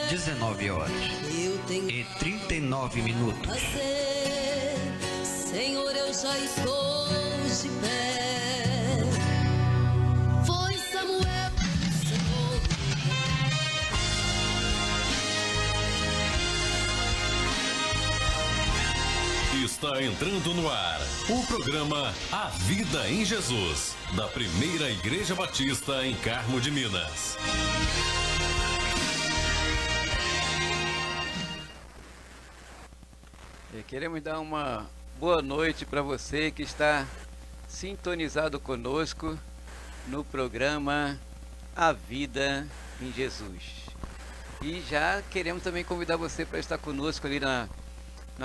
19 horas e 39 minutos. Senhor, eu já estou de pé. Foi Samuel, Senhor. Está entrando no ar o programa A Vida em Jesus, da Primeira Igreja Batista em Carmo de Minas. Queremos dar uma boa noite para você que está sintonizado conosco no programa A Vida em Jesus. E já queremos também convidar você para estar conosco ali na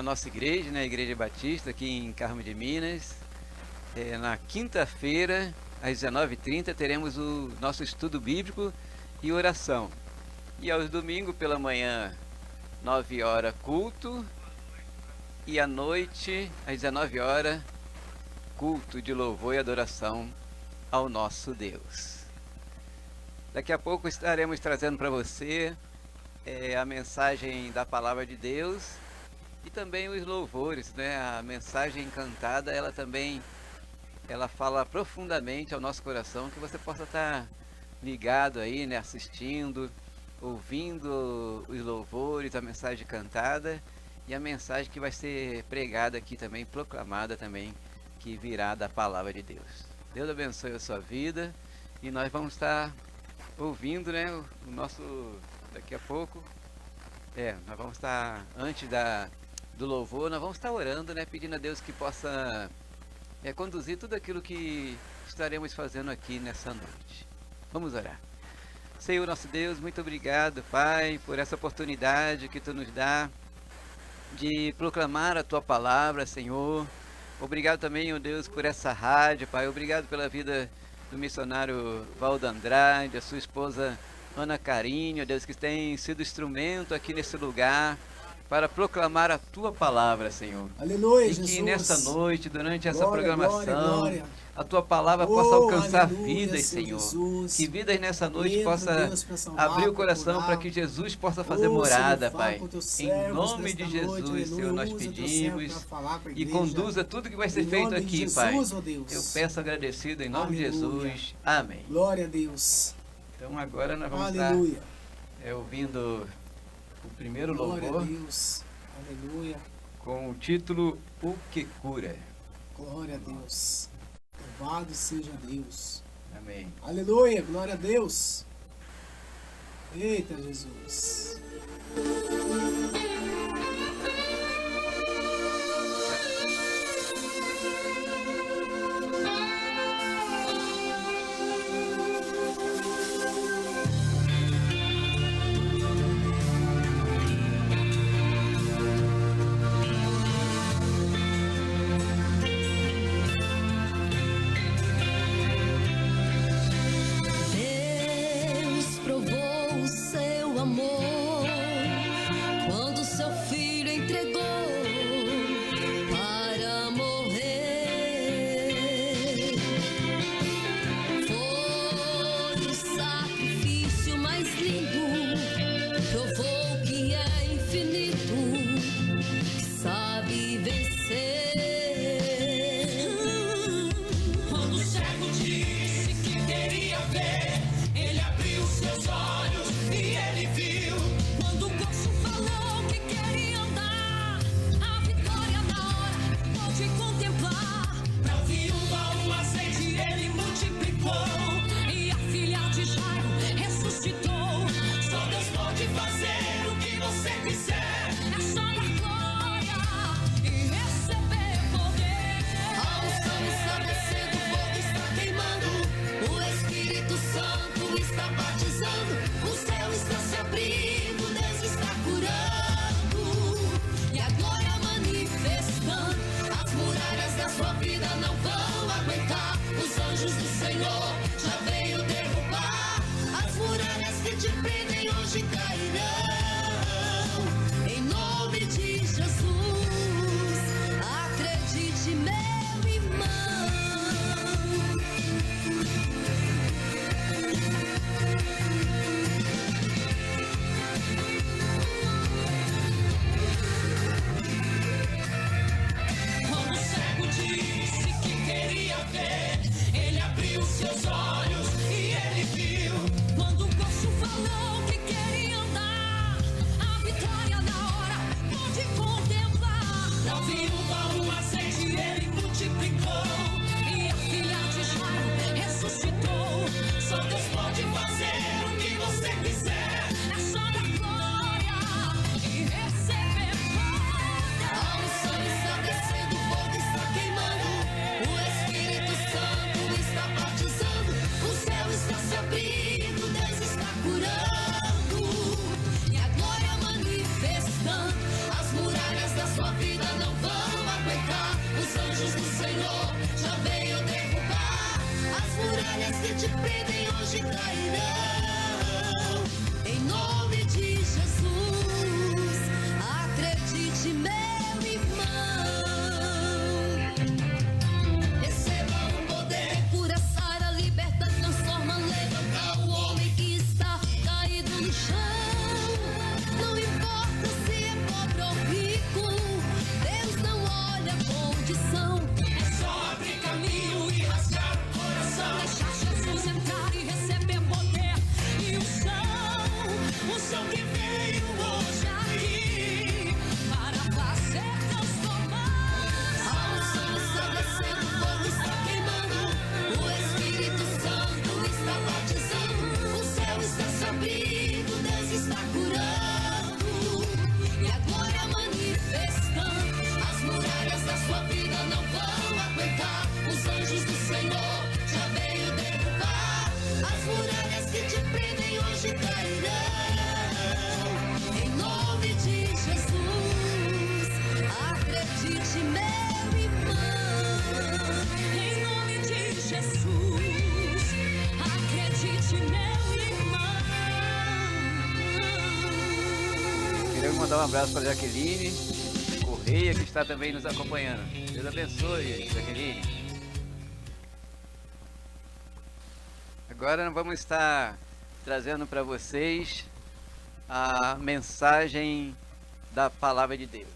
nossa igreja, na Igreja Batista, aqui em Carmo de Minas. Na quinta-feira, às 19h30, teremos o nosso estudo bíblico e oração. E aos domingos, pela manhã, 9 horas, culto. E à noite, às 19 horas, culto de louvor e adoração ao nosso Deus. Daqui a pouco estaremos trazendo para você a mensagem da Palavra de Deus e também os louvores, né? A mensagem cantada, ela fala profundamente ao nosso coração, que você possa estar ligado aí, né? Assistindo, ouvindo os louvores, a mensagem cantada. E a mensagem que vai ser pregada aqui também, proclamada também, que virá da Palavra de Deus. Deus abençoe a sua vida. E nós vamos estar ouvindo, né, o nosso, daqui a pouco, nós vamos estar, antes do louvor, nós vamos estar orando, né, pedindo a Deus que possa conduzir tudo aquilo que estaremos fazendo aqui nessa noite. Vamos orar. Senhor nosso Deus, muito obrigado, Pai, por essa oportunidade que Tu nos dá de proclamar a Tua Palavra, Senhor. Obrigado também, ó Deus, por essa rádio, Pai. Obrigado pela vida do missionário Valdo Andrade, a sua esposa Ana Carinho, ó Deus, que tem sido instrumento aqui nesse lugar para proclamar a Tua Palavra, Senhor. Aleluia, e Jesus. que nessa noite, durante essa Glória, programação, glória. a Tua Palavra possa alcançar aleluia, vidas, Senhor. Jesus. Que vidas nessa noite Entra, possa Deus, pra salvar, abrir o pra coração curar. para que Jesus possa fazer Senhor, morada, fala Pai. com teus Em servos nome nesta de Jesus, noite, Senhor, aleluia. nós Usa teu servo pedimos. pra falar com a E igreja. conduza tudo que vai ser Em feito nome de aqui, Jesus, Pai. ó Deus. Eu peço agradecido em nome de Aleluia. Jesus. Amém. Glória a Deus. Então agora nós vamos Aleluia. estar ouvindo o primeiro Glória a louvor Deus. Aleluia. com o título O Que Cura. Glória a Deus. Louvado seja Deus. Amém. Aleluia. Glória a Deus. Eita, Jesus. Deus provou o seu amor quando te prendem hoje cairão. Em nome de Jesus, acredite, meu irmão. Receba o poder, cura, sara, liberta, transforma, levanta o homem que está caído no chão. Não importa se é pobre ou rico, Deus não olha a condição. É só abrir caminho e rasgar o coração, deixar Jesus entrar e receber poder e unção que veio hoje aqui para fazer transformar. A unção está descendo, o fogo está queimando, o Espírito Santo está batizando, o céu está se abrindo, Deus está curando e agora manifestando. As muralhas da sua vida não vão aguentar, os anjos do Senhor já veio derrubar. As muralhas que te prendem hoje cairão. Em nome de Jesus, acredite, meu irmão. Em nome de Jesus, acredite, meu irmão. Queremos mandar um abraço para a Jaqueline Correia, que está também nos acompanhando. Deus abençoe, Jaqueline. Agora nós vamos estar trazendo para vocês a mensagem da Palavra de Deus.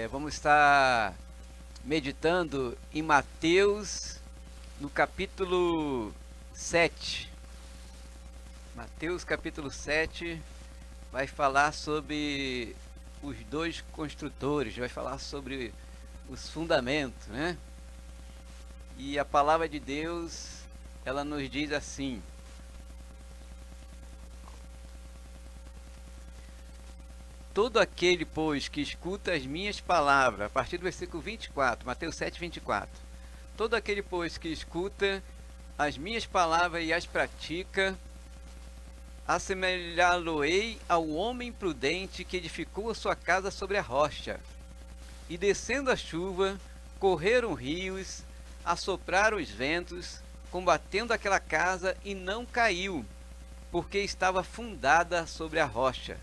Vamos estar meditando em Mateus, no capítulo 7. Mateus capítulo 7 vai falar sobre os dois construtores, vai falar sobre os fundamentos, né? E a palavra de Deus, ela nos diz assim: todo aquele, pois, que escuta as minhas palavras, a partir do versículo 24, Mateus 7, 24. Todo aquele, pois, que escuta as minhas palavras e as pratica, assemelhá-lo-ei ao homem prudente que edificou a sua casa sobre a rocha. E descendo a chuva, correram rios, assopraram os ventos, combatendo aquela casa, e não caiu, porque estava fundada sobre a rocha.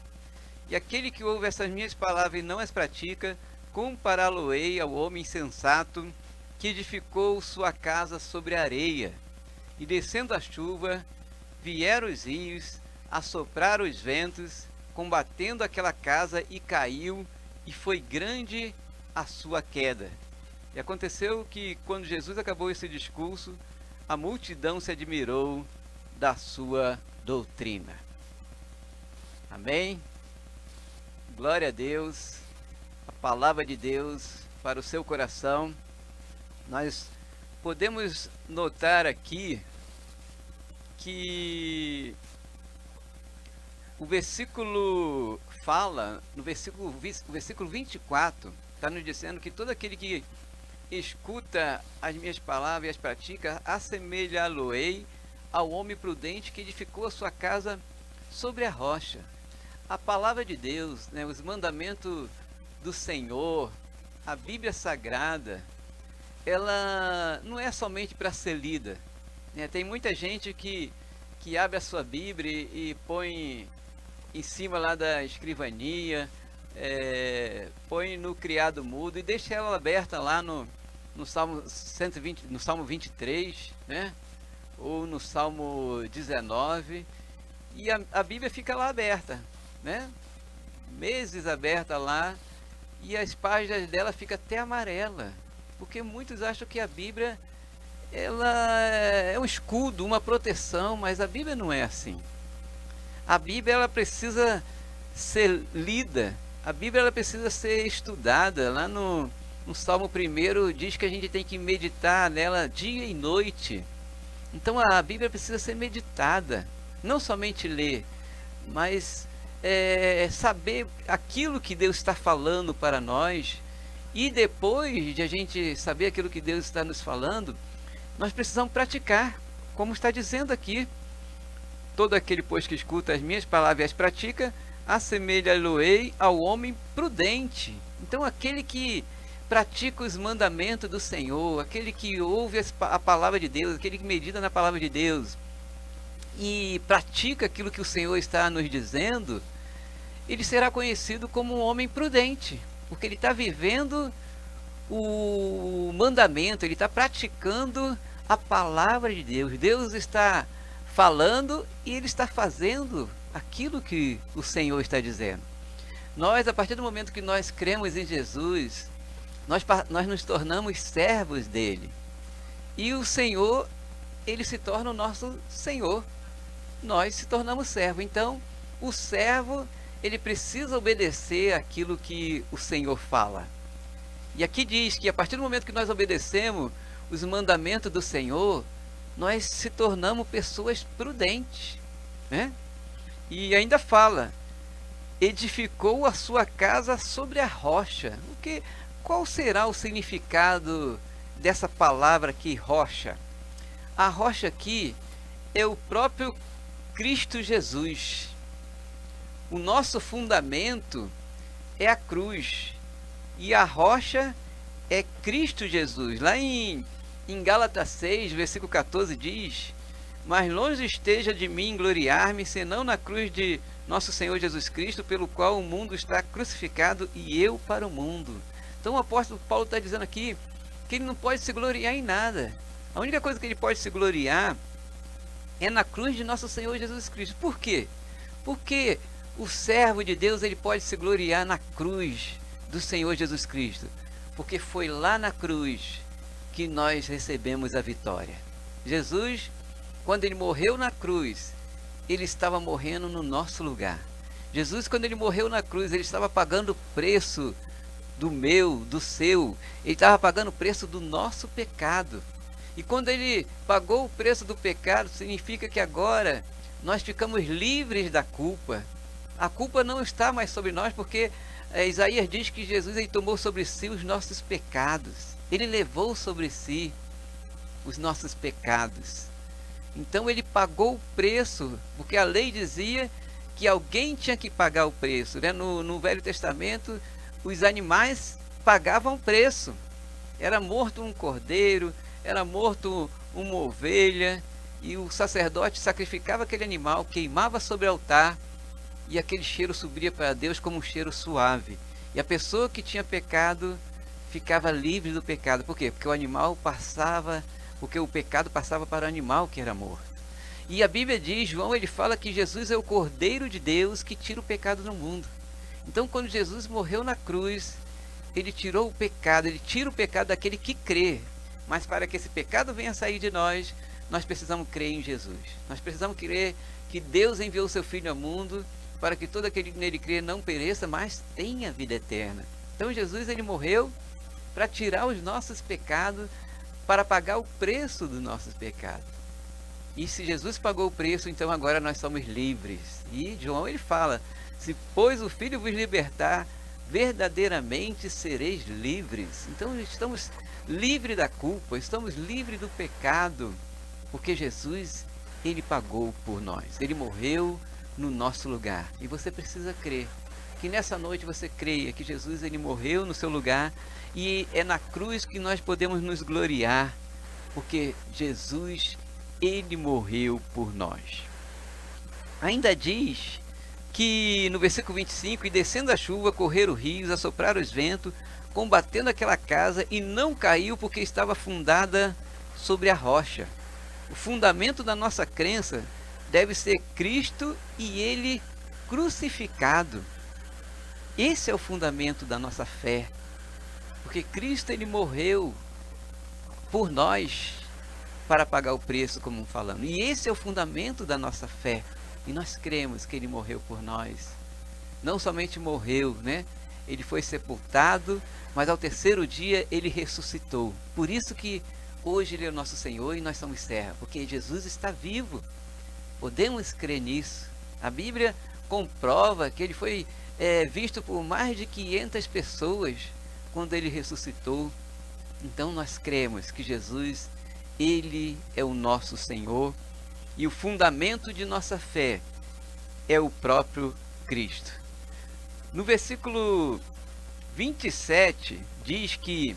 E aquele que ouve essas minhas palavras e não as pratica, compará-lo-ei ao homem insensato que edificou sua casa sobre a areia. E descendo a chuva, vieram os rios, assopraram os ventos, combatendo aquela casa, e caiu, e foi grande a sua queda. E aconteceu que, quando Jesus acabou esse discurso, a multidão se admirou da sua doutrina. Amém? Glória a Deus. A palavra de Deus para o seu coração. Nós podemos notar aqui que o versículo fala, no versículo 24, está nos dizendo que todo aquele que escuta as minhas palavras e as pratica, assemelhá-lo-ei ao homem prudente que edificou a sua casa sobre a rocha. A palavra de Deus, né, os mandamentos do Senhor, a Bíblia Sagrada, ela não é somente para ser lida, né? Tem muita gente que abre a sua Bíblia e põe em cima lá da escrivania, põe no criado mudo e deixa ela aberta lá no Salmo 120, no Salmo 23, né? Ou no Salmo 19, e a Bíblia fica lá aberta, né? Meses aberta lá, e as páginas dela ficam até amarela, porque muitos acham que a Bíblia ela é um escudo, uma proteção, mas a Bíblia não é assim. A Bíblia ela precisa ser lida, a Bíblia ela precisa ser estudada. Lá no Salmo 1 diz que a gente tem que meditar nela dia e noite. Então a Bíblia precisa ser meditada, não somente ler, mas saber aquilo que Deus está falando para nós. E depois de a gente saber aquilo que Deus está nos falando, nós precisamos praticar, como está dizendo aqui. Todo aquele, pois, que escuta as minhas palavras e as pratica, assemelha-lo-ei ao homem prudente. Então aquele que pratica os mandamentos do Senhor, aquele que ouve a palavra de Deus, aquele que medita na palavra de Deus e pratica aquilo que o Senhor está nos dizendo, ele será conhecido como um homem prudente, porque ele está vivendo o mandamento, ele está praticando a palavra de Deus. Deus está falando e ele está fazendo aquilo que o Senhor está dizendo. Nós, a partir do momento que nós cremos em Jesus, nós nos tornamos servos dele. E o Senhor, ele se torna o nosso Senhor. Nós se tornamos servo. Então, o servo, ele precisa obedecer aquilo que o Senhor fala. E aqui diz que a partir do momento que nós obedecemos os mandamentos do Senhor, nós se tornamos pessoas prudentes, né? E ainda fala, edificou a sua casa sobre a rocha. Qual será o significado dessa palavra aqui, rocha? A rocha aqui é o próprio Cristo Jesus. O nosso fundamento é a cruz e a rocha é Cristo Jesus. Lá em Gálatas 6, versículo 14 diz: mas longe esteja de mim gloriar-me, senão na cruz de nosso Senhor Jesus Cristo, pelo qual o mundo está crucificado e eu para o mundo. Então o apóstolo Paulo está dizendo aqui que ele não pode se gloriar em nada. A única coisa que ele pode se gloriar é na cruz de nosso Senhor Jesus Cristo. Por quê? Porque o servo de Deus, ele pode se gloriar na cruz do Senhor Jesus Cristo. Porque foi lá na cruz que nós recebemos a vitória. Jesus, quando ele morreu na cruz, ele estava morrendo no nosso lugar. Jesus, quando ele morreu na cruz, ele estava pagando o preço do meu, do seu. Ele estava pagando o preço do nosso pecado. E quando ele pagou o preço do pecado, significa que agora nós ficamos livres da culpa. A culpa não está mais sobre nós, porque Isaías diz que Jesus, ele tomou sobre si os nossos pecados. Ele levou sobre si os nossos pecados. Então ele pagou o preço, porque a lei dizia que alguém tinha que pagar o preço, né? No Velho Testamento, os animais pagavam o preço. Era morto um cordeiro, era morto uma ovelha, e o sacerdote sacrificava aquele animal, queimava sobre o altar, e aquele cheiro subia para Deus como um cheiro suave. E a pessoa que tinha pecado ficava livre do pecado. Por quê? Porque o animal passava, porque o pecado passava para o animal que era morto. E a Bíblia diz, João, ele fala que Jesus é o Cordeiro de Deus que tira o pecado do mundo. Então, quando Jesus morreu na cruz, ele tirou o pecado, ele tira o pecado daquele que crê. Mas para que esse pecado venha sair de nós, nós precisamos crer em Jesus. Nós precisamos crer que Deus enviou o seu Filho ao mundo para que todo aquele que nele crê não pereça, mas tenha vida eterna. Então Jesus, ele morreu para tirar os nossos pecados, para pagar o preço dos nossos pecados. E se Jesus pagou o preço, então agora nós somos livres. E João, ele fala, se pois o Filho vos libertar, verdadeiramente sereis livres. Então estamos livres da culpa, estamos livres do pecado, porque Jesus, ele pagou por nós. Ele morreu no nosso lugar. E você precisa crer que nessa noite você creia que Jesus, ele morreu no seu lugar, e é na cruz que nós podemos nos gloriar, porque Jesus, ele morreu por nós. Ainda diz que no versículo 25, e descendo a chuva, correram rios, assopraram os ventos, combatendo aquela casa, e não caiu porque estava fundada sobre a rocha. O fundamento da nossa crença deve ser Cristo e ele crucificado. Esse é o fundamento da nossa fé, porque Cristo, ele morreu por nós para pagar o preço, como falamos. E esse é o fundamento da nossa fé. E nós cremos que ele morreu por nós. Não somente morreu, né? Ele foi sepultado, mas ao terceiro dia ele ressuscitou. Por isso que hoje ele é o nosso Senhor e nós somos servos, porque Jesus está vivo. Podemos crer nisso. A Bíblia comprova que ele foi visto por mais de 500 pessoas quando ele ressuscitou. Então nós cremos que Jesus, ele é o nosso Senhor, e o fundamento de nossa fé é o próprio Cristo. No versículo 27 diz que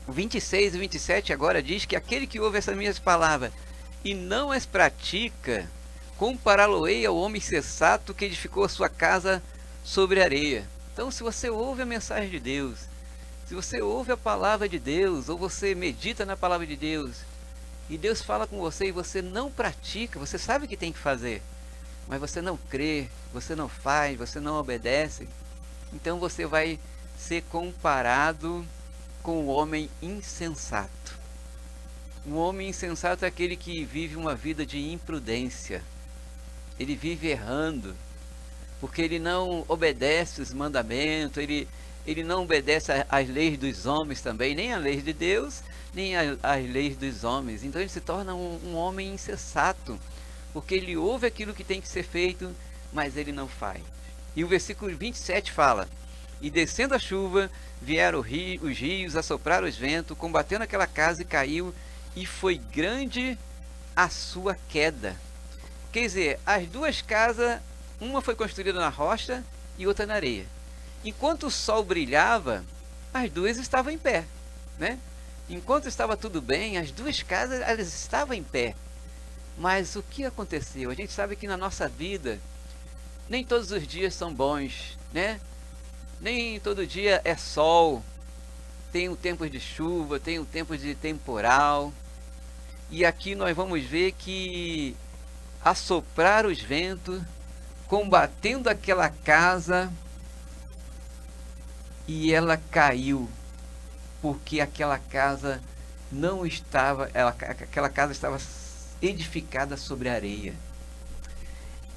o 26 e 27 agora diz que aquele que ouve essas minhas palavras e não as pratica, compará-lo-ei ao homem sensato que edificou a sua casa sobre areia. Então, se você ouve a mensagem de Deus, se você ouve a palavra de Deus, ou você medita na palavra de Deus, e Deus fala com você e você não pratica, você sabe o que tem que fazer, mas você não crê, você não faz, você não obedece, então você vai ser comparado com o homem insensato. Um homem insensato é aquele que vive uma vida de imprudência. Ele vive errando, porque ele não obedece os mandamentos, ele não obedece às leis dos homens também, nem às leis de Deus, nem às leis dos homens. Então ele se torna um homem insensato, porque ele ouve aquilo que tem que ser feito, mas ele não faz. E o versículo 27 fala: e descendo a chuva, vieram os rios, assopraram os ventos, combatendo aquela casa e caiu, e foi grande a sua queda. Quer dizer, as duas casas, uma foi construída na rocha e outra na areia. Enquanto o sol brilhava, as duas estavam em pé, né? Enquanto estava tudo bem, as duas casas elas estavam em pé. Mas o que aconteceu? A gente sabe que na nossa vida, nem todos os dias são bons, né? Nem todo dia é sol, tem um tempo de chuva, tem um tempo de temporal. E aqui nós vamos ver que assopraram os ventos, combatendo aquela casa, e ela caiu, porque aquela casa não estava, aquela casa estava edificada sobre areia.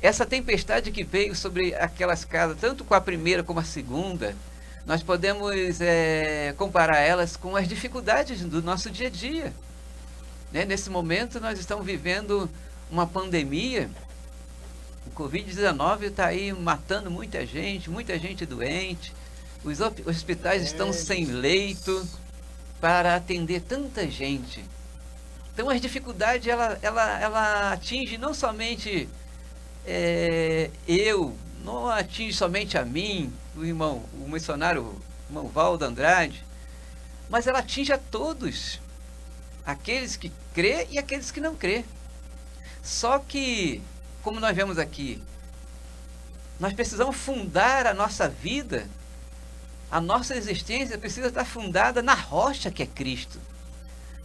Essa tempestade que veio sobre aquelas casas, tanto com a primeira como a segunda, nós podemos comparar elas com as dificuldades do nosso dia a dia. Né? Nesse momento nós estamos vivendo uma pandemia, o Covid-19 está aí matando muita gente doente, os hospitais estão sem leito para atender tanta gente. Então as dificuldades ela atinge não somente não atinge somente a mim, o missionário, o irmão Valdo Andrade, mas ela atinge a todos, aqueles que crê e aqueles que não crê. Só que, como nós vemos aqui, nós precisamos fundar a nossa vida, a nossa existência precisa estar fundada na rocha que é Cristo.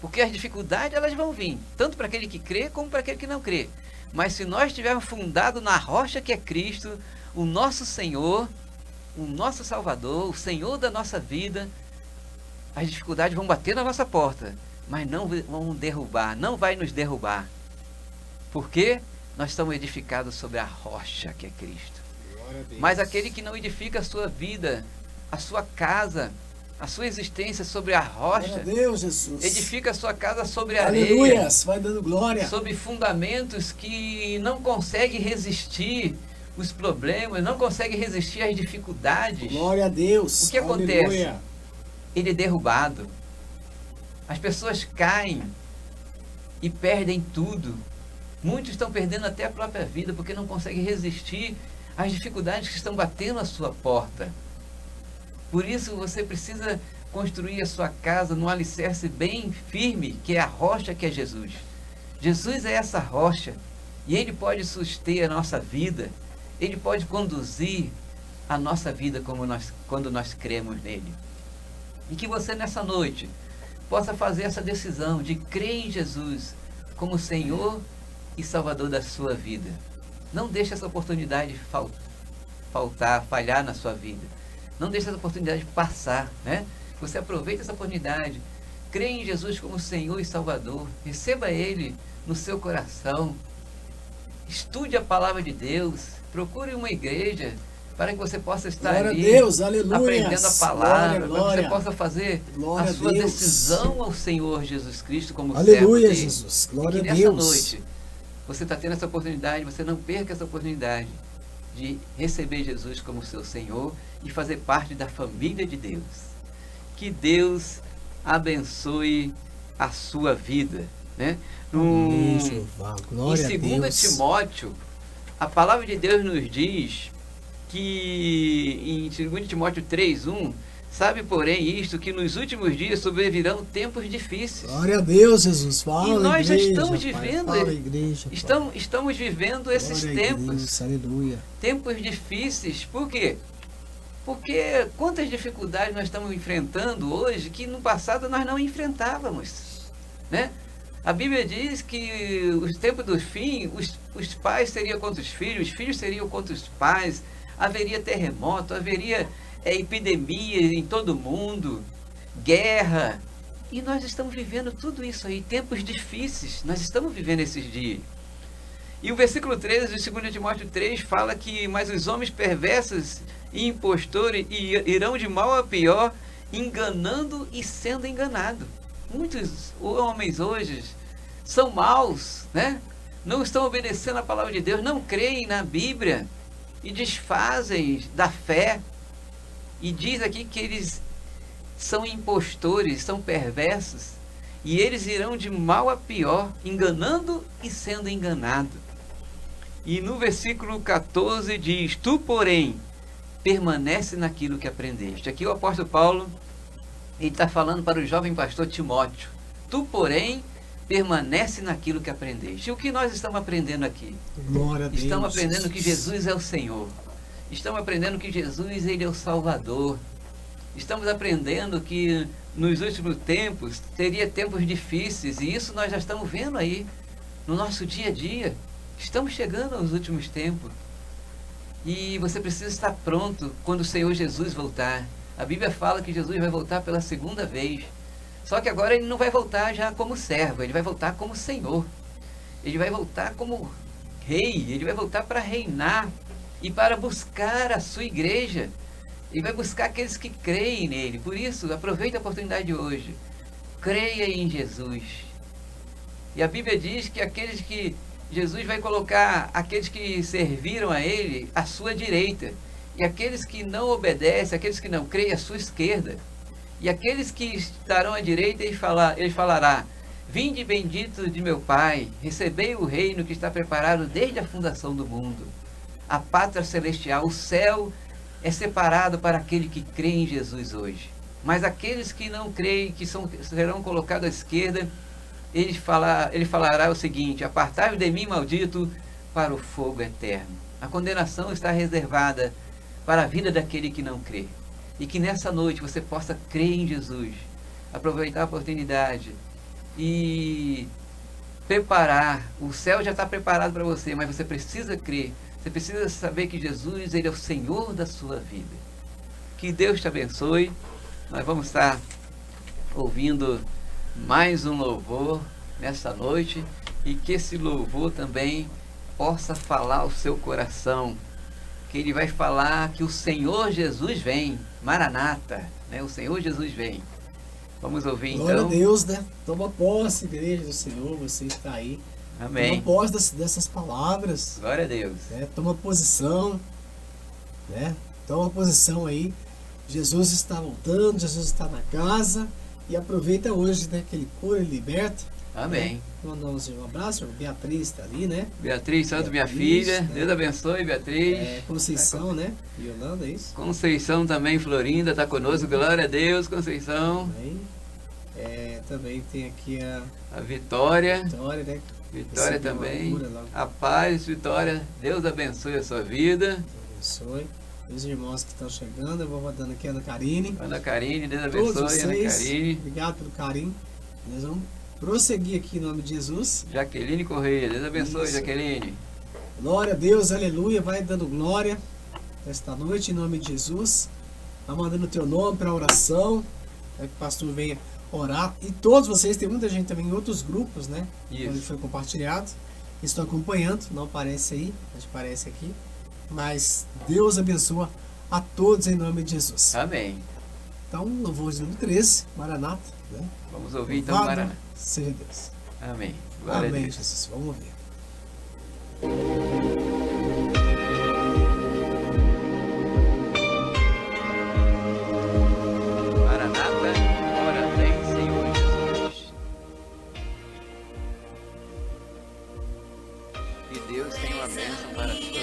Porque as dificuldades elas vão vir, tanto para aquele que crê como para aquele que não crê. Mas se nós estivermos fundados na rocha que é Cristo, o nosso Senhor, o nosso Salvador, o Senhor da nossa vida, as dificuldades vão bater na nossa porta, mas não vão derrubar, não vai nos derrubar. Porque nós estamos edificados sobre a rocha que é Cristo. Mas aquele que não edifica a sua vida, a sua casa, a sua existência sobre a rocha, Deus, Jesus. Edifica a sua casa sobre a areia. Aleluia, vai dando glória. Sobre fundamentos que não conseguem resistir os problemas, não conseguem resistir às dificuldades. Glória a Deus. O que acontece? Ele é derrubado. As pessoas caem e perdem tudo. Muitos estão perdendo até a própria vida porque não conseguem resistir às dificuldades que estão batendo à sua porta. Por isso você precisa construir a sua casa num alicerce bem firme, que é a rocha que é Jesus. Jesus é essa rocha e Ele pode suster a nossa vida, Ele pode conduzir a nossa vida quando nós cremos nele. E que você nessa noite possa fazer essa decisão de crer em Jesus como Senhor e Salvador da sua vida. Não deixe essa oportunidade falhar na sua vida. Não deixe essa oportunidade passar, né? Você aproveita essa oportunidade, crê em Jesus como Senhor e Salvador, receba Ele no seu coração, estude a palavra de Deus, procure uma igreja para que você possa estar glória ali, a Deus, aleluia, aprendendo a palavra, glória, para que você possa fazer glória a sua Deus. Decisão ao Senhor Jesus Cristo como aleluia, servo dele. Jesus, glória e que a nessa Deus. noite você está tendo essa oportunidade, você não perca essa oportunidade de receber Jesus como seu Senhor e fazer parte da família de Deus. Que Deus abençoe a sua vida, né? Amém, Jeová. Glória Em a 2 Deus. Timóteo, a palavra de Deus nos diz que em 2 Timóteo 3:1, Sabe, porém, isto, que nos últimos dias sobrevirão tempos difíceis. Glória a Deus, Jesus. Fala, E nós já igreja, estamos Pai. vivendo, Fala, igreja, Pai. estamos vivendo esses Glória a tempos. Deus, aleluia. Tempos difíceis. Por quê? Porque quantas dificuldades nós estamos enfrentando hoje que no passado nós não enfrentávamos, né? A Bíblia diz que os tempos do fim, os pais seriam contra os filhos seriam contra os pais, haveria terremoto, haveria epidemia em todo o mundo, guerra. E nós estamos vivendo tudo isso aí, tempos difíceis, nós estamos vivendo esses dias. E o versículo 13 de 2 Timóteo 3 fala que, mas os homens perversos e impostores irão de mal a pior, enganando e sendo enganados. Muitos homens hoje são maus, né? Não estão obedecendo a palavra de Deus, não creem na Bíblia e desfazem da fé. E diz aqui que eles são impostores, são perversos, e eles irão de mal a pior, enganando e sendo enganado. E no versículo 14 diz: tu, porém, permanece naquilo que aprendeste. Aqui o apóstolo Paulo, ele está falando para o jovem pastor Timóteo: tu, porém, permanece naquilo que aprendeste. E o que nós estamos aprendendo aqui? Glória a Deus. Estamos aprendendo que Jesus é o Senhor. Estamos aprendendo que Jesus, ele é o Salvador. Estamos aprendendo que nos últimos tempos teria tempos difíceis, e isso nós já estamos vendo aí no nosso dia a dia. Estamos chegando aos últimos tempos. E você precisa estar pronto quando o Senhor Jesus voltar. A Bíblia fala que Jesus vai voltar pela segunda vez. Só que agora ele não vai voltar já como servo, ele vai voltar como Senhor. Ele vai voltar como rei, ele vai voltar para reinar e para buscar a sua igreja. Ele vai buscar aqueles que creem nele. Por isso, aproveite a oportunidade de hoje. Creia em Jesus. E a Bíblia diz que aqueles que Jesus vai colocar, aqueles que serviram a ele, à sua direita. E aqueles que não obedecem, aqueles que não creem, à sua esquerda. E aqueles que estarão à direita, ele falará: vinde bendito de meu Pai, recebei o reino que está preparado desde a fundação do mundo. A pátria celestial, o céu é separado para aquele que crê em Jesus hoje. Mas aqueles que não creem, que serão colocados à esquerda, ele falará o seguinte: apartai-vos de mim, maldito, para o fogo eterno. A condenação está reservada para a vida daquele que não crê. E que nessa noite você possa crer em Jesus, aproveitar a oportunidade e preparar. O céu já está preparado para você, mas você precisa crer. Você precisa saber que Jesus, ele é o Senhor da sua vida. Que Deus te abençoe. Nós vamos estar ouvindo mais um louvor nessa noite, e que esse louvor também possa falar ao seu coração, que ele vai falar que o Senhor Jesus vem, Maranata, né? O Senhor Jesus vem. Vamos ouvir Glória então. a Deus, né? Toma posse, igreja do Senhor, você está aí. Amém. Toma posse dessas palavras. Glória a Deus. Né? Toma posição, né? Toma posição aí. Jesus está voltando, Jesus está na casa, e aproveita hoje, né, que ele cura e liberta. Amém. Né? Mandamos um abraço, Beatriz está ali, né? Beatriz Santos, minha Beatriz, filha. né? Deus abençoe, Beatriz. Conceição, né? Yolanda, é isso? Conceição também, Florinda, está conosco. Glória a Deus, Conceição. Também. Também tem aqui a A Vitória, né? Vitória Recebeu também. a cura lá. A paz, Vitória. Deus abençoe a sua vida. Deus abençoe. Os irmãos que estão chegando, eu vou mandando aqui a Ana Karine. Ana Karine, Deus Todos abençoe, Ana vocês, Karine. obrigado pelo carinho. Nós vamos prosseguir aqui em nome de Jesus. Jaqueline Correia, Deus abençoe, Isso. Jaqueline. Glória a Deus, aleluia. Vai dando glória esta noite em nome de Jesus. Vai mandando o teu nome para a oração, para que o pastor venha orar. E todos vocês, tem muita gente também em outros grupos, né? Isso. Onde foi compartilhado. Estão acompanhando, não aparece aí, mas aparece aqui. Mas Deus abençoa a todos em nome de Jesus. Amém. Então, louvor de número 13, Maranata. Né? Vamos ouvir então, Louvado Maraná. seja Deus. Amém. Glória a Amém, Deus. Jesus. Vamos ouvir. Maranata, ora vem, Senhor Jesus. Que Deus tenha uma bênção para a tua vida.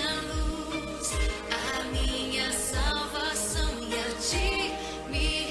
A minha salvação, e a ti me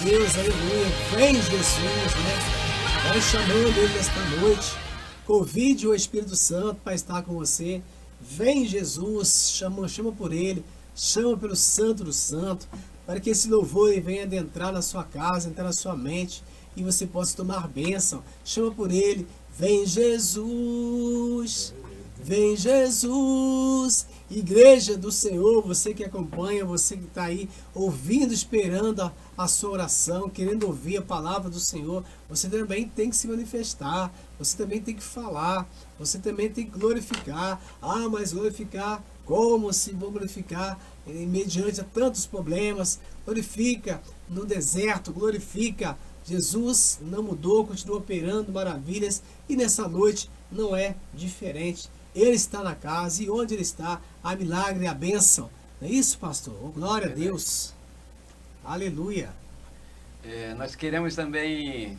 Deus, aleluia. Vem Jesus, né? Vai chamando ele nesta noite. Convide o Espírito Santo para estar com você. Vem Jesus, chama por ele, chama pelo Santo do Santo, para que esse louvor venha adentrar na sua casa, entrar na sua mente e você possa tomar bênção. Chama por ele. Vem Jesus, vem Jesus. Igreja do Senhor, você que acompanha, você que está aí ouvindo, esperando a sua oração, querendo ouvir a palavra do Senhor, você também tem que se manifestar, você também tem que falar, você também tem que glorificar. Ah, mas glorificar, como se vou glorificar mediante a tantos problemas? Glorifica no deserto, glorifica. Jesus não mudou, continua operando maravilhas e nessa noite não é diferente. Ele está na casa e onde ele está, há milagre e a bênção. Não é isso, pastor? Oh, glória a Deus. Aleluia. Nós queremos também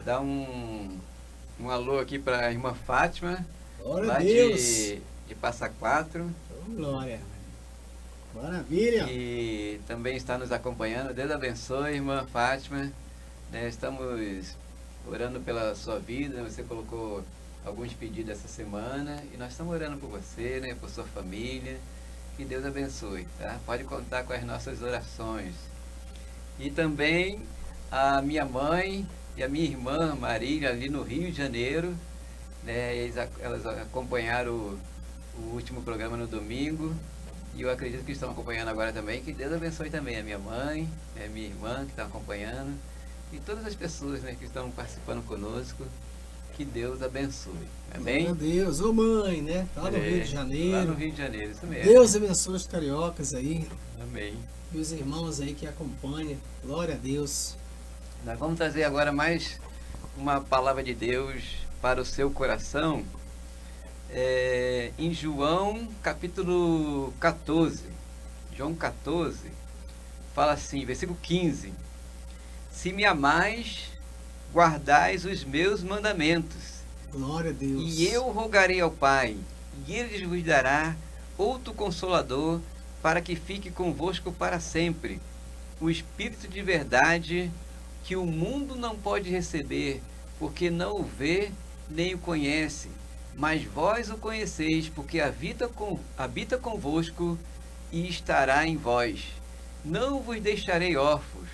dar um alô aqui para a irmã Fátima, Glória lá a Deus. de Passa Quatro, Oh, glória. Maravilha. que também está nos acompanhando. Deus abençoe, irmã Fátima. Estamos orando pela sua vida. Você colocou alguns pedidos essa semana e nós estamos orando por você, né, por sua família. Que Deus abençoe, tá? Pode contar com as nossas orações. E também a minha mãe e a minha irmã Marília, ali no Rio de Janeiro, né, elas acompanharam o último programa no domingo e eu acredito que estão acompanhando agora também. Que Deus abençoe também a minha mãe, a minha irmã que está acompanhando e todas as pessoas, né, que estão participando conosco. Que Deus abençoe. Amém? Glória a Deus. Ô mãe, né? Tá lá no Rio de Janeiro. Lá no Rio de Janeiro, isso mesmo. Deus abençoe os cariocas aí. Amém. E os irmãos aí que acompanham. Glória a Deus. Nós vamos trazer agora mais uma palavra de Deus para o seu coração. Em João capítulo 14. João 14 fala assim, versículo 15. Se me amais, guardais os meus mandamentos. Glória a Deus. E eu rogarei ao Pai, e Ele vos dará outro Consolador, para que fique convosco para sempre, o Espírito de verdade, que o mundo não pode receber, porque não o vê nem o conhece. Mas vós o conheceis, porque habita convosco e estará em vós. Não vos deixarei órfãos,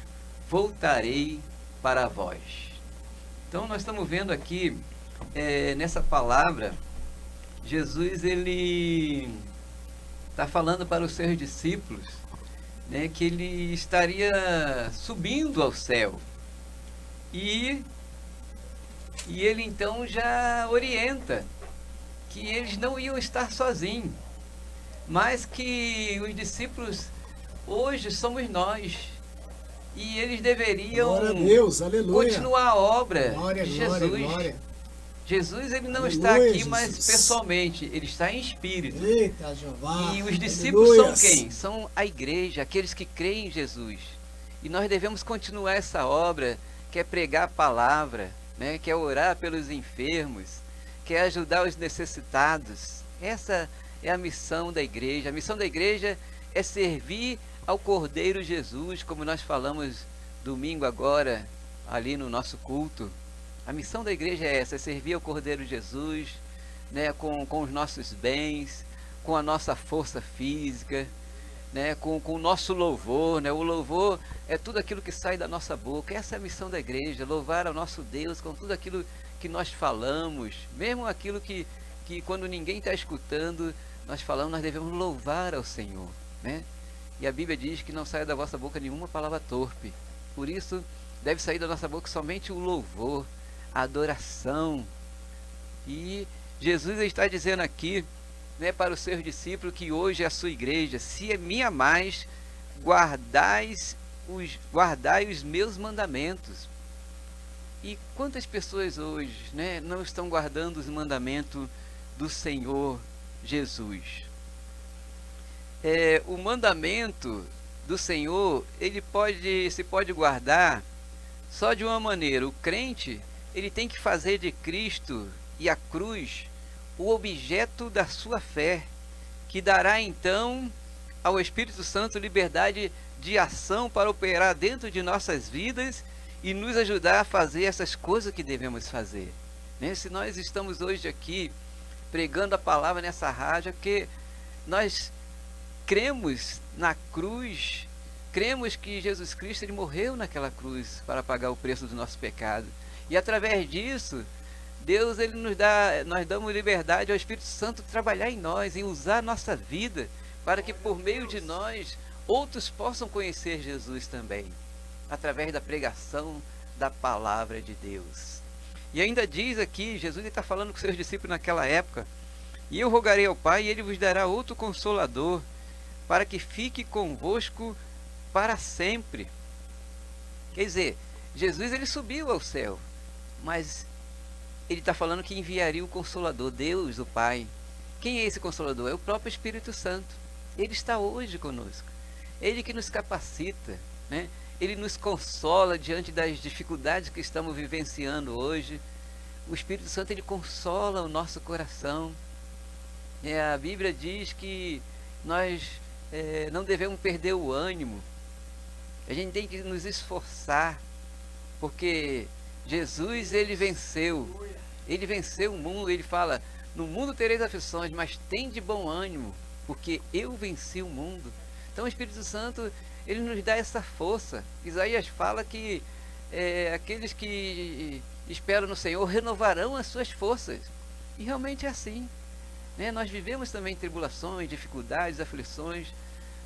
voltarei para vós. Então nós estamos vendo aqui, nessa palavra, Jesus ele está falando para os seus discípulos, né, que ele estaria subindo ao céu. E ele então já orienta que eles não iam estar sozinhos, mas que os discípulos hoje somos nós. E eles deveriam Glória a Deus, aleluia. continuar a obra Glória, de glória, Jesus. glória. Jesus ele não Aleluia, está aqui, Jesus. mas pessoalmente, ele está em espírito. Eita, Jeová. E os discípulos Aleluias. são quem? São a igreja, aqueles que creem em Jesus. E nós devemos continuar essa obra, que é pregar a palavra, né? Que é orar pelos enfermos, que é ajudar os necessitados. Essa é a missão da igreja. A missão da igreja é servir ao Cordeiro Jesus, como nós falamos domingo agora, ali no nosso culto. A missão da igreja é essa, é servir ao Cordeiro Jesus, né, com os nossos bens, com a nossa força física, né, com o nosso louvor, né? O louvor é tudo aquilo que sai da nossa boca. Essa é a missão da igreja, louvar ao nosso Deus com tudo aquilo que nós falamos, mesmo aquilo que quando ninguém está escutando, nós falamos, nós devemos louvar ao Senhor, né? E a Bíblia diz que não saia da vossa boca nenhuma palavra torpe. Por isso, deve sair da nossa boca somente o louvor, a adoração. E Jesus está dizendo aqui, né, para os seus discípulos, que hoje é a sua igreja. Se me amais, guardai os meus mandamentos. E quantas pessoas hoje, né, não estão guardando os mandamentos do Senhor Jesus? O mandamento do Senhor, ele se pode guardar só de uma maneira. O crente, ele tem que fazer de Cristo e a cruz o objeto da sua fé, que dará então ao Espírito Santo liberdade de ação para operar dentro de nossas vidas e nos ajudar a fazer essas coisas que devemos fazer. Né? Se nós estamos hoje aqui pregando a palavra nessa rádio, é porque nós cremos na cruz, cremos que Jesus Cristo ele morreu naquela cruz para pagar o preço do nosso pecado. E através disso, Deus ele nós damos liberdade ao Espírito Santo trabalhar em nós, em usar a nossa vida, para que por meio de nós outros possam conhecer Jesus também, através da pregação da palavra de Deus. E ainda diz aqui, Jesus está falando com seus discípulos naquela época: e eu rogarei ao Pai, e Ele vos dará outro Consolador, para que fique convosco para sempre. Quer dizer, Jesus ele subiu ao céu, mas Ele está falando que enviaria o Consolador, Deus, o Pai. Quem é esse Consolador? É o próprio Espírito Santo. Ele está hoje conosco. Ele que nos capacita, né? Ele nos consola diante das dificuldades que estamos vivenciando hoje. O Espírito Santo ele consola o nosso coração. A Bíblia diz que nós não devemos perder o ânimo. A gente tem que nos esforçar, porque Jesus ele venceu o mundo. Ele fala: no mundo tereis aflições, mas tende bom ânimo, porque eu venci o mundo. Então o Espírito Santo ele nos dá essa força. Isaías fala que aqueles que esperam no Senhor renovarão as suas forças, e realmente é assim, né? Nós vivemos também tribulações, dificuldades, aflições,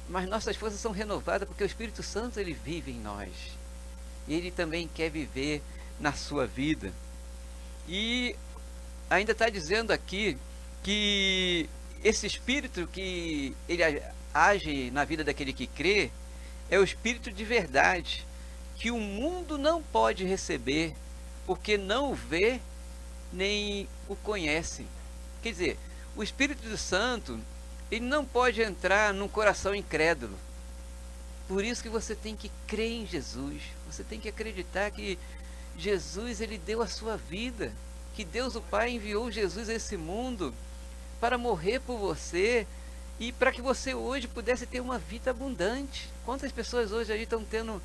mas nossas forças são renovadas porque o Espírito Santo ele vive em nós, e ele também quer viver na sua vida. E ainda está dizendo aqui que esse Espírito que ele age na vida daquele que crê é o Espírito de verdade, que o mundo não pode receber, porque não o vê nem o conhece. Quer dizer, o Espírito Santo ele não pode entrar num coração incrédulo. Por isso que você tem que crer em Jesus. Você tem que acreditar que Jesus ele deu a sua vida, que Deus o Pai enviou Jesus a esse mundo para morrer por você e para que você hoje pudesse ter uma vida abundante. Quantas pessoas hoje aí estão tendo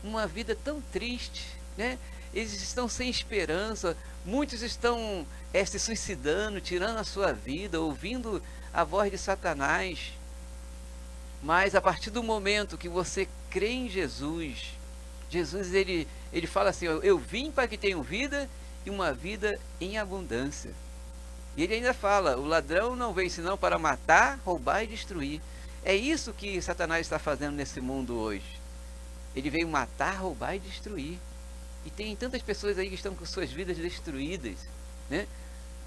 uma vida tão triste, né? Eles estão sem esperança, muitos estão se suicidando, tirando a sua vida, ouvindo a voz de Satanás. Mas a partir do momento que você crê em Jesus, Jesus ele fala assim: eu vim para que tenham vida e uma vida em abundância. E ele ainda fala: o ladrão não vem senão para matar, roubar e destruir. É isso que Satanás está fazendo nesse mundo hoje. Ele veio matar, roubar e destruir. E tem tantas pessoas aí que estão com suas vidas destruídas, né?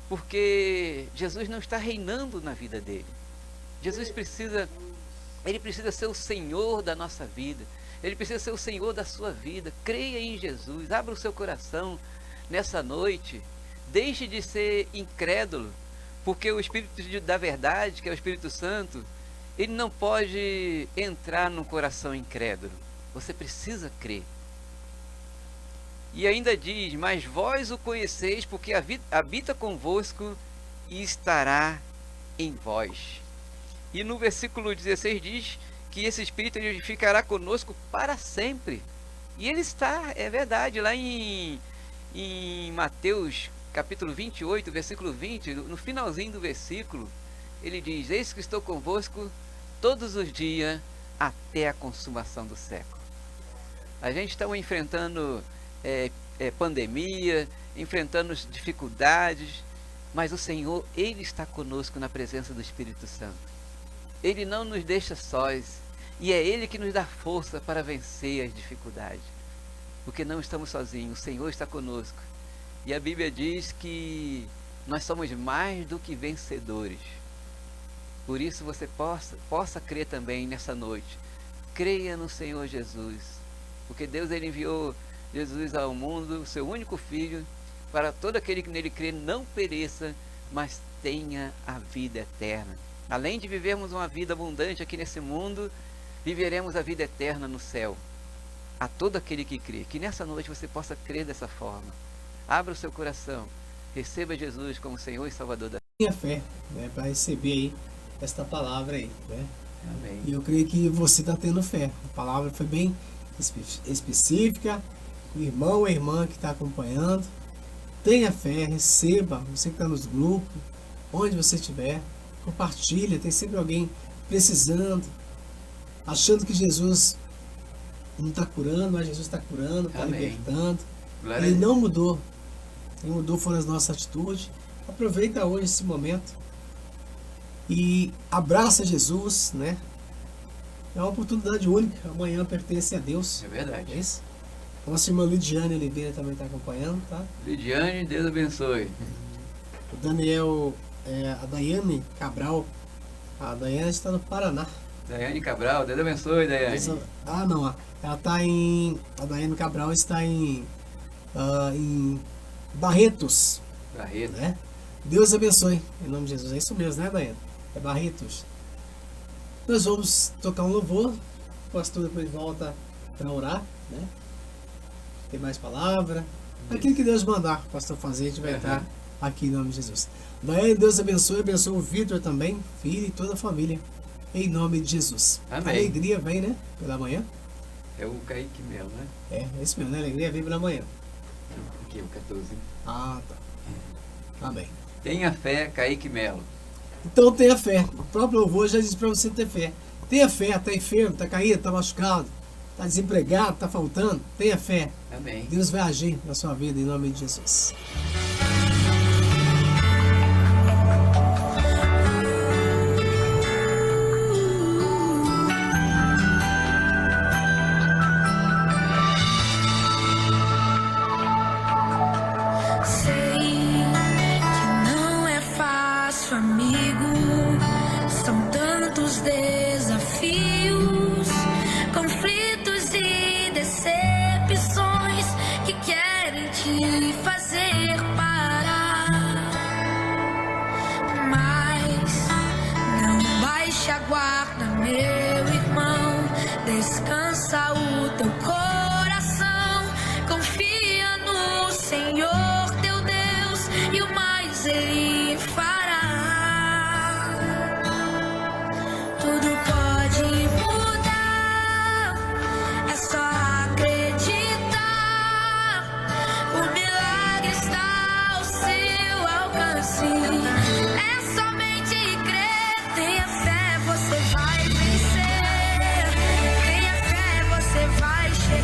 Porque Jesus não está reinando na vida dele. Jesus precisa ser o Senhor da nossa vida. Ele precisa ser o Senhor da sua vida. Creia em Jesus, abra o seu coração nessa noite. Deixe de ser incrédulo, porque o Espírito da verdade, que é o Espírito Santo, ele não pode entrar num coração incrédulo. Você precisa crer. E ainda diz: mas vós o conheceis, porque habita convosco e estará em vós. E no versículo 16 diz que esse Espírito ele ficará conosco para sempre. E ele está, é verdade, lá em Mateus capítulo 28, versículo 20, no finalzinho do versículo, ele diz: eis que estou convosco todos os dias até a consumação do século. A gente está enfrentando pandemia, enfrentando dificuldades, mas o Senhor, Ele está conosco na presença do Espírito Santo. Ele não nos deixa sós, e é Ele que nos dá força para vencer as dificuldades, porque não estamos sozinhos, o Senhor está conosco. E a Bíblia diz que nós somos mais do que vencedores. Por isso você possa crer também nessa noite. Creia no Senhor Jesus, porque Deus ele enviou Jesus ao mundo, o seu único Filho, para todo aquele que nele crê não pereça, mas tenha a vida eterna. Além de vivermos uma vida abundante aqui nesse mundo, viveremos a vida eterna no céu. A todo aquele que crê, que nessa noite você possa crer dessa forma. Abra o seu coração, receba Jesus como Senhor e Salvador da minha fé, né, para receber aí esta palavra aí, né? Amém. E eu creio que você está tendo fé. A palavra foi bem específica. O irmão ou a irmã que está acompanhando, tenha fé, receba. Você que está nos grupos, onde você estiver, compartilha. Tem sempre alguém precisando, achando que Jesus não está curando, mas Jesus está curando, está Amém. libertando. Glória a Ele Deus. não mudou. Quem mudou foram as nossas atitudes. Aproveita hoje esse momento e abraça Jesus, né? É uma oportunidade única. Amanhã pertence a Deus. É verdade. É isso? Nossa irmã Lidiane Oliveira também está acompanhando, tá? Lidiane, Deus abençoe. O Daniel, a Daiane Cabral. A Daiane está no Paraná. Daiane Cabral, Deus abençoe, Daiane. Ah, não. Ela está em. A Daiane Cabral está em Barretos, Barreto. né? Deus abençoe. Em nome de Jesus. É isso mesmo, né, Daiane? É Barretos. Nós vamos tocar um louvor. O pastor depois volta para orar, né? Tem mais palavra. Aquilo que Deus mandar o pastor fazer, a gente vai estar aqui em nome de Jesus. Daiane, Deus abençoe o Vitor também, filho e toda a família. Em nome de Jesus. Amém. A alegria vem, né? Pela manhã. É o Kaique Melo, né? É isso mesmo, né? A alegria vem pela manhã. Aqui, o 14. Ah, tá. Amém. Tenha fé, Kaique Melo. Então tenha fé. O próprio louvor já diz para você ter fé. Tenha fé, está enfermo, está caído, está machucado, está desempregado, está faltando. Tenha fé. Amém. Deus vai agir na sua vida em nome de Jesus. Sei que não é fácil, amigo. São tantos desafios, conflitos e decepções que querem te fazer parar. Mas não baixe a guarda, meu irmão. Descansa o teu coração. Confia no Senhor teu Deus e o mais Ele fará. Tudo pode mudar, é só acreditar. O milagre está ao seu alcance. É somente crer. Tenha fé, você vai vencer. Tenha fé, você vai chegar.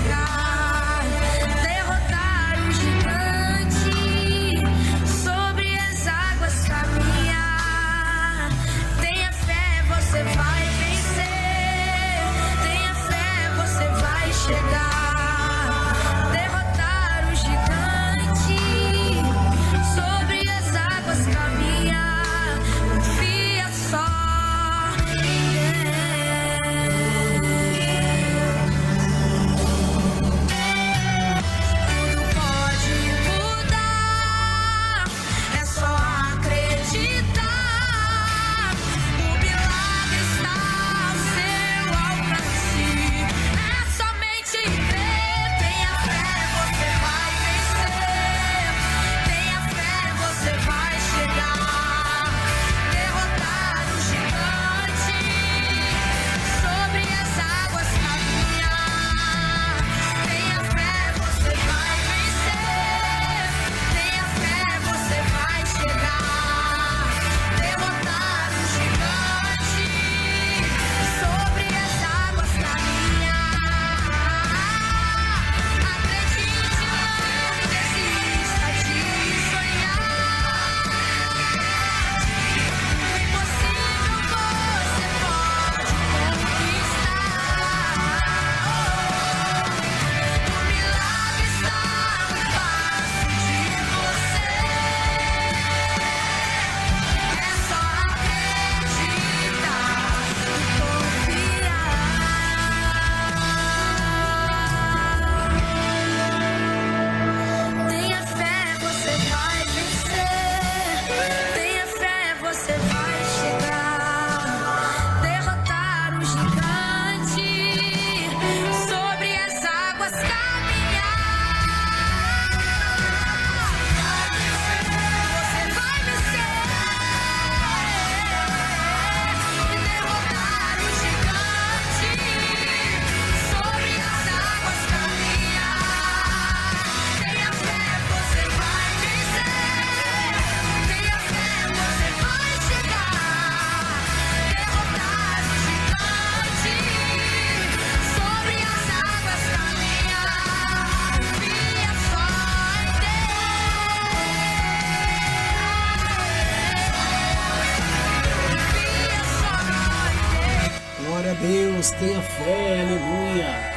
fé, aleluia.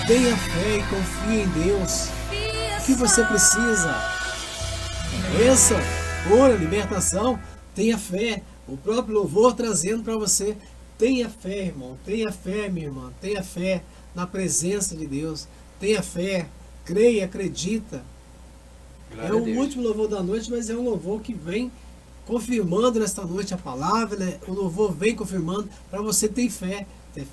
Tenha fé e confie em Deus. O que você precisa? Bênção, cura, libertação. Tenha fé. O próprio louvor trazendo para você. Tenha fé, irmão. Tenha fé, minha irmã. Tenha fé na presença de Deus. Tenha fé. Creia, acredita. Glória É a o Deus. último louvor da noite, mas é um louvor que vem confirmando nesta noite a palavra, né? O louvor vem confirmando para você ter fé, ter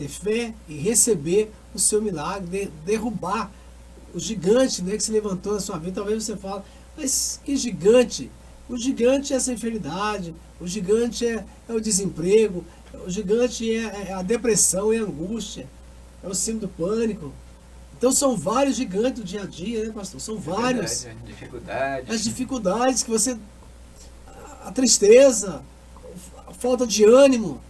fé e receber o seu milagre, derrubar o gigante, né, que se levantou na sua vida. Talvez você fale, mas que gigante? O gigante é essa enfermidade, o gigante é o desemprego, o gigante é a depressão, é a angústia, é o síndrome do pânico. Então são vários gigantes do dia a dia, né, pastor? São vários. Verdade, dificuldades. As dificuldades que você... A tristeza, a falta de ânimo.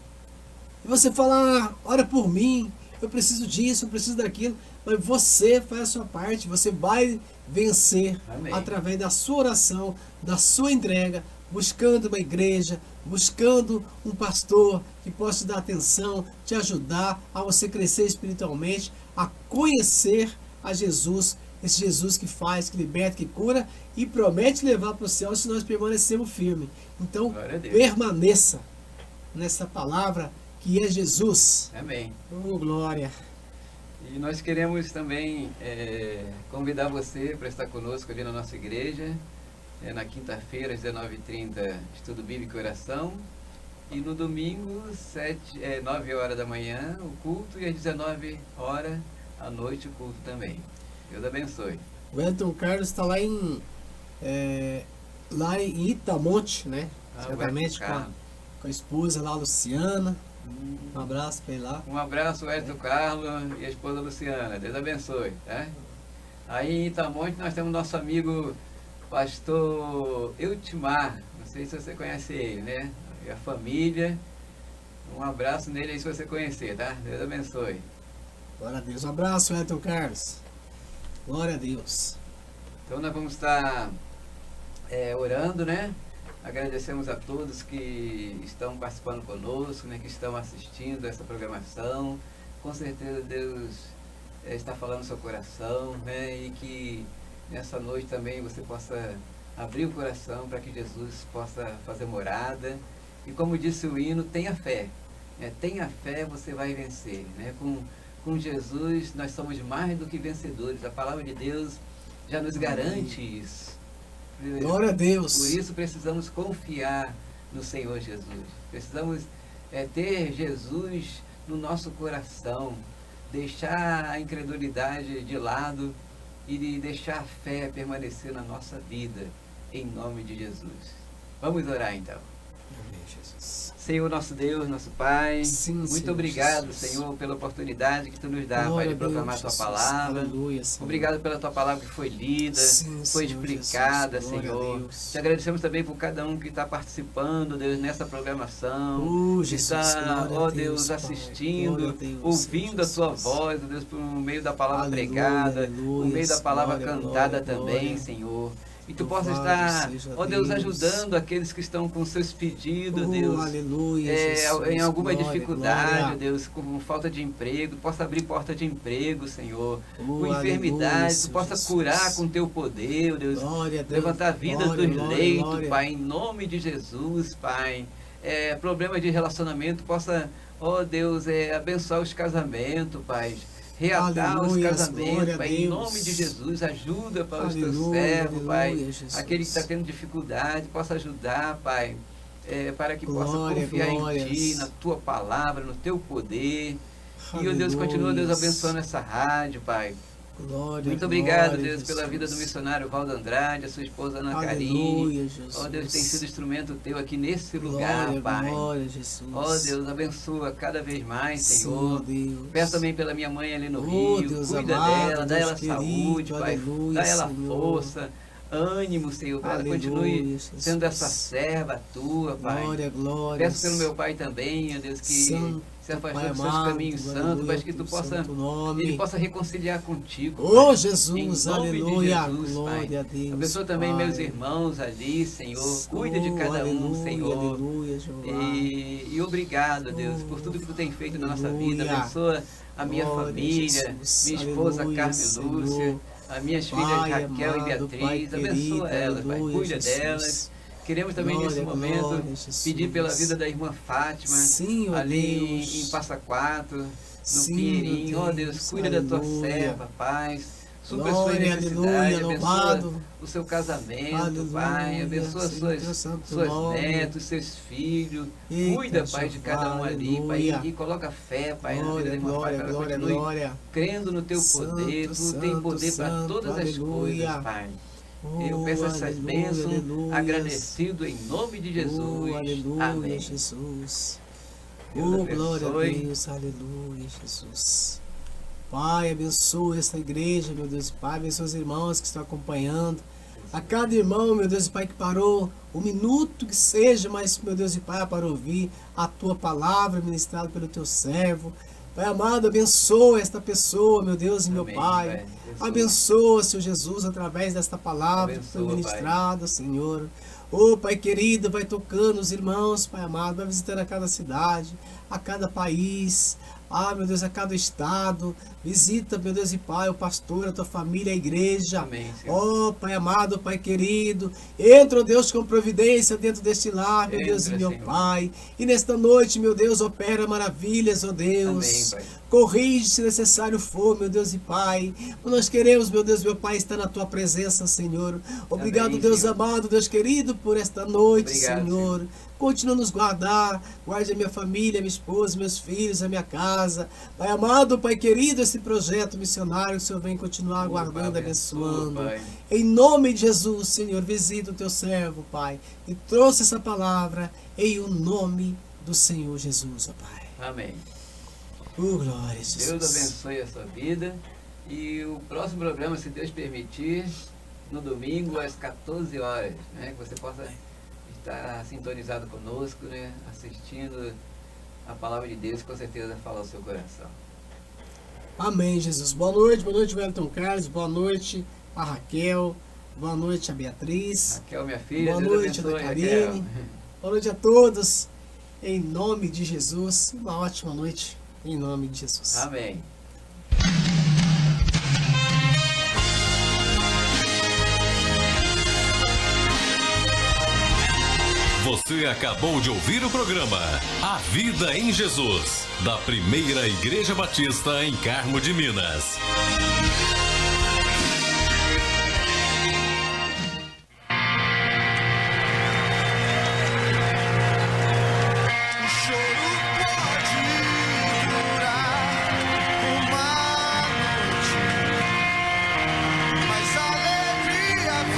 E você fala, ora por mim, eu preciso disso, eu preciso daquilo. Mas você faz a sua parte, você vai vencer. Amém. Através da sua oração, da sua entrega, buscando uma igreja, buscando um pastor que possa te dar atenção, te ajudar a você crescer espiritualmente, a conhecer a Jesus, esse Jesus que faz, que liberta, que cura e promete levar para o céu se nós permanecermos firmes. Então, Glória a Deus. permaneça nessa palavra que é Jesus. Amém. Oh, glória. E nós queremos também convidar você para estar conosco ali na nossa igreja, na quinta-feira, às 19h30, estudo bíblico e oração. E no domingo, 9 horas da manhã, o culto, e às 19 horas à noite, o culto também. Deus abençoe. O Elton Carlos está lá em Itamonte, né? Certamente com a esposa lá, Luciana. Um abraço para ele lá. Um abraço, Edson Carlos e a esposa Luciana. Deus abençoe. Tá? Aí em Itamonte nós temos nosso amigo pastor Eutimar. Não sei se você conhece ele, né? E a família. Um abraço nele aí se você conhecer, tá? Deus abençoe. Glória a Deus. Um abraço, Elton Carlos. Glória a Deus. Então nós vamos estar orando, né? Agradecemos a todos que estão participando conosco, né? Que estão assistindo essa programação. Com certeza Deus está falando no seu coração, né? E que nessa noite também você possa abrir o coração para que Jesus possa fazer morada. E como disse o hino, tenha fé. Tenha fé, você vai vencer, né? Com Jesus nós somos mais do que vencedores. A palavra de Deus já nos garante isso. Glória a Deus. Por isso precisamos confiar no Senhor Jesus. Precisamos ter Jesus no nosso coração. Deixar a incredulidade de lado e deixar a fé permanecer na nossa vida. Em nome de Jesus. Vamos orar então. Amém, Jesus. Senhor nosso Deus, nosso Pai, Sim, muito Senhor obrigado, Jesus. Senhor, pela oportunidade que Tu nos dá, Glória Pai, de a Deus, proclamar a Tua Jesus. palavra. Aleluia, Senhor. Obrigado pela Tua palavra que foi lida, Sim, foi Senhor explicada, Jesus. Glória a Senhor. Deus. Te agradecemos também por cada um que está participando, Deus, nessa programação. Oh, Que Jesus, está, glória a ó Deus, Deus, Pai. assistindo, Glória a Deus, ouvindo a Senhor Tua Jesus. voz, ó Deus, por meio da palavra Aleluia, pregada, aleluia, por meio da palavra glória, cantada glória, também, glória. Senhor. E Tu Louvado possa estar, seja ó Deus, Deus. ajudando aqueles que estão com seus pedidos, Oh, Deus. aleluia, Jesus. Em alguma Glória, dificuldade, glória. Deus, com falta de emprego, possa abrir porta de emprego, Senhor. Oh, Com aleluia, enfermidade, Tu Senhor possa Jesus. curar com Teu poder, Deus. Glória a Deus. Levantar vidas Glória, dos glória, leitos, glória. Pai, em nome de Jesus, Pai. Problemas de relacionamento, possa, ó Deus, abençoar os casamentos, Pai. Reatar os Aleluia, casamentos, glória a Pai, em Deus. nome de Jesus, ajuda para os Teus Aleluia, servos, Pai. aleluia, Jesus. Aquele que está tendo dificuldade, possa ajudar, Pai, para que possa Glória, confiar glórias. em Ti, na Tua palavra, no Teu poder. E, ó Deus, Aleluia. continua, Deus, abençoando essa rádio, Pai. Glória, Muito obrigado, glória, Deus, pela Jesus. vida do missionário Valdo Andrade, a sua esposa Ana Aleluia, Karine. Jesus. Ó Deus, tem sido instrumento Teu aqui nesse lugar, Glória, Pai. glória, Jesus. Ó Deus, abençoa cada vez mais, Sim, Senhor. Deus. Peço também pela minha mãe ali no Oh, Rio, Deus cuida amado, dela, dá Deus ela querido, saúde, Pai, aleluia, dá ela Senhor. força. ânimo, Senhor, para ela Aleluia, continue Jesus. sendo essa serva tua, Pai. Glória, glória. Peço pelo meu pai também, ó Deus, que Santo, se afastou Pai dos seus amado, caminhos aleluia, santos, mas que tu teu possa, santo nome. ele possa reconciliar contigo. Oh, Pai. Jesus, Em nome aleluia, de Jesus, glória Pai. a Deus. Abençoa também Pai. meus irmãos ali, Senhor. Cuida de cada um, aleluia, Senhor. Aleluia, Jeová. E obrigado, Deus, por tudo que tu tem feito na nossa vida. Aleluia. Abençoa a minha Glória a família, Jesus. minha esposa Aleluia, Carmen Senhor. Lúcia, as minhas filhas Pai Raquel amado, e Pai Beatriz. querido, Abençoa elas, Pai. aleluia, Cuida Jesus. delas. Queremos também Glória, nesse momento glória, Jesus. pedir pela vida da irmã Fátima, Sim, ó ali Deus. em Passa Quatro, no Sim, Pinheirinho. ó Ó Deus, cuida da tua aleluia. serva, Pai. Supra as suas Glória, necessidades, aleluia, abençoa louvado. o seu casamento, Aleluia, Pai. Abençoa Senhor, teu santo suas nome. netos, seus filhos. Eita, Cuida, Pai, de cada um ali, Pai. aleluia. E coloca fé, Pai, na vida da Glória, irmã Fátima, glória, para que ela glória, continue glória. crendo no teu Santo, poder. Tu tem santo, poder para santo, todas as aleluia. coisas, Pai. Eu Oh, peço essas aleluia, bênçãos, aleluia. agradecido em nome de Jesus. Oh, aleluia, Amém. Jesus. Deus Oh, glória a abençoe. Deus, aleluia, Jesus. Pai, abençoa esta igreja, meu Deus, Pai, abençoa os irmãos que estão acompanhando. A cada irmão, meu Deus e Pai, que parou, um minuto que seja, mas, meu Deus e Pai, para ouvir a Tua palavra ministrada pelo Teu servo. Pai amado, abençoa esta pessoa, meu Deus e meu Amém, Pai. Pai. Abençoa, Senhor Jesus, através desta palavra que foi Abençoa, ministrada, Senhor. Ô Pai querido, vai tocando os irmãos, Pai amado, vai visitando a cada cidade, a cada país, meu Deus, a cada estado. Visita, meu Deus e Pai, o pastor, a tua família, a igreja. Amém, Senhor. Ó Pai amado, Pai querido, entra, ó Deus, com providência dentro deste lar, meu Entra, Deus e meu Senhor. Pai. E nesta noite, meu Deus, opera maravilhas, ó Deus. Amém, Pai. Corrige se necessário for, meu Deus e Pai. Nós queremos, meu Deus, meu Pai, estar na tua presença, Senhor. Obrigado, Amém, Deus Senhor. amado, Deus querido, por esta noite, Obrigado, Senhor. Continua a nos guardar, guarde a minha família, minha esposa, meus filhos, a minha casa. Pai amado, Pai querido, esse projeto missionário, o Senhor vem continuar Pai, guardando, abençoa, abençoando. Pai. Em nome de Jesus, Senhor, visita o teu servo, Pai, e trouxe essa palavra em o nome do Senhor Jesus, ó Pai. Amém. Glória a Jesus. Deus abençoe a sua vida. E o próximo programa, se Deus permitir, no domingo às 14 horas, né? Que você possa estar sintonizado conosco, né? Assistindo a palavra de Deus, com certeza fala ao seu coração. Amém, Jesus. Boa noite, Wellington Carlos. Boa noite a Raquel. Boa noite a Beatriz. Raquel, minha filha, Boa Deus noite, abençoe, Ana Raquel. Karine. Boa noite a todos. Em nome de Jesus. Uma ótima noite. Em nome de Jesus. Amém. Você acabou de ouvir o programa A Vida em Jesus, da Primeira Igreja Batista em Carmo de Minas.